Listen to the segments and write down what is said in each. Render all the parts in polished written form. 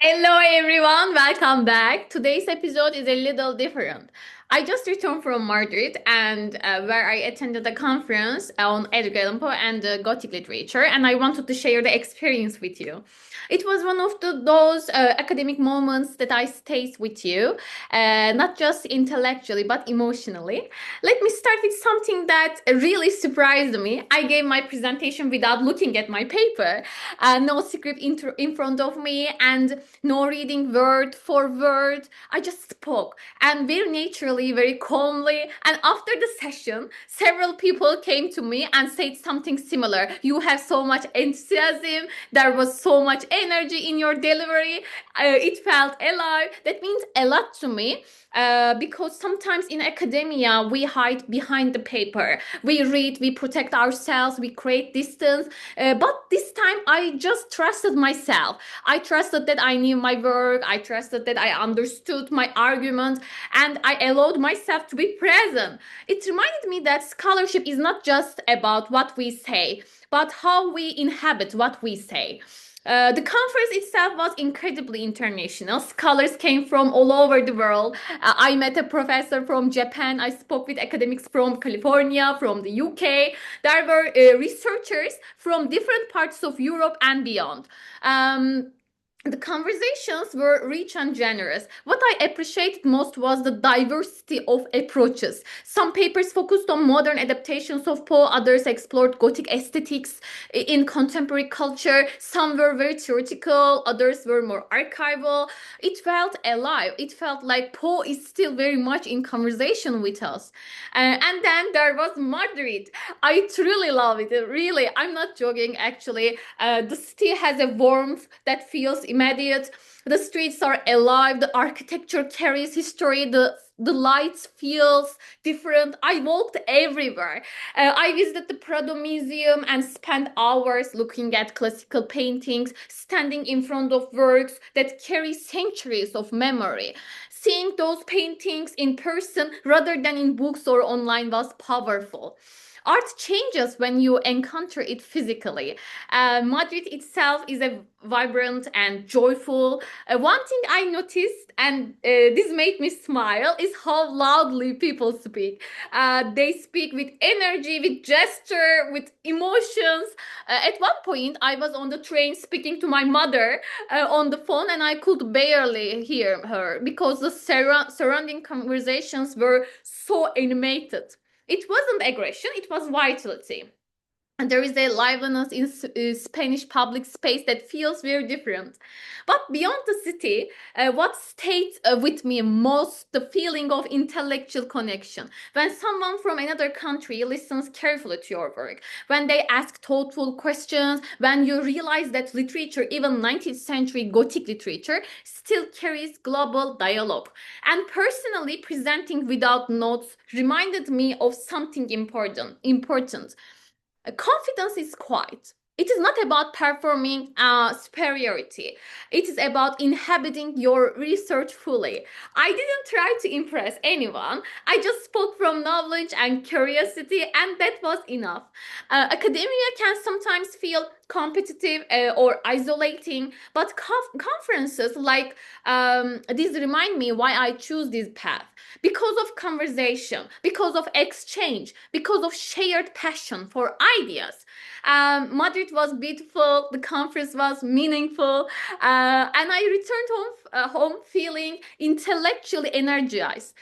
Hello everyone, welcome back. Today's episode is a little different. I just returned from Madrid and where I attended a conference on Edgar and Gothic literature, and I wanted to share the experience with you. It was one of those academic moments that I stays with you, not just intellectually but emotionally. Let me start with something that really surprised me. I gave my presentation without looking at my paper, no script in front of me, and no reading word for word. I just spoke and very naturally, very calmly. And after the session, several people came to me and said something similar. You have so much enthusiasm. There was so much energy in your delivery. It felt alive. That means a lot to me. Because sometimes in academia we hide behind the paper, we read, we protect ourselves, we create distance, but this time I just trusted myself. I trusted that I knew my work, I trusted that I understood my argument, and I allowed myself to be present. It reminded me that scholarship is not just about what we say, but how we inhabit what we say. The conference itself was incredibly international. Scholars came from all over the world. I met a professor from Japan. I spoke with academics from California, from the UK. There were researchers from different parts of Europe and beyond. The conversations were rich and generous. What I appreciated most was the diversity of approaches. Some papers focused on modern adaptations of Poe, others explored Gothic aesthetics in contemporary culture. Some were very theoretical, others were more archival. It felt alive. It felt like Poe is still very much in conversation with us. And then there was Madrid. I truly love it. Really, I'm not joking actually. The city has a warmth that feels immediate. The streets are alive. The architecture carries history. The lights feels different. I walked everywhere. I visited the Prado Museum and spent hours looking at classical paintings, standing in front of works that carry centuries of memory. Seeing those paintings in person rather than in books or online was powerful. Art changes when you encounter it physically. Madrid itself is a vibrant and joyful. One thing I noticed, and this made me smile, is how loudly people speak. They speak with energy, with gesture, with emotions. At one point, I was on the train speaking to my mother on the phone, and I could barely hear her because the surrounding conversations were so animated. It wasn't aggression, it was vitality. And there is a liveliness in Spanish public space that feels very different. But beyond the city, what stayed with me most, the feeling of intellectual connection. When someone from another country listens carefully to your work, when they ask thoughtful questions, when you realize that literature, even 19th century Gothic literature, still carries global dialogue. And personally, presenting without notes reminded me of something important. Confidence is quiet. It is not about performing superiority. It is about inhabiting your research fully. I didn't try to impress anyone. I just spoke from knowledge and curiosity, and that was enough. Academia can sometimes feel competitive or isolating, but conferences like these remind me why I choose this path. Because of conversation, because of exchange, because of shared passion for ideas. Madrid was beautiful, the conference was meaningful, and I returned home feeling intellectually energized.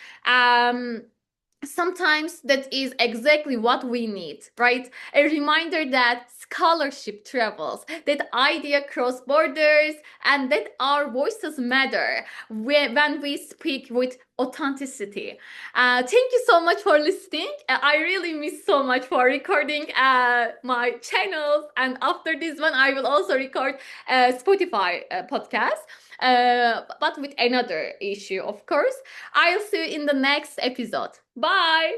Sometimes that is exactly what we need, right? A reminder that scholarship travels, that idea cross borders, and that our voices matter when we speak with authenticity. Thank you so much for listening. I really miss so much for recording my channels, and after this one I will also record Spotify podcast, but with another issue, of course. I'll see you in the next episode. Bye.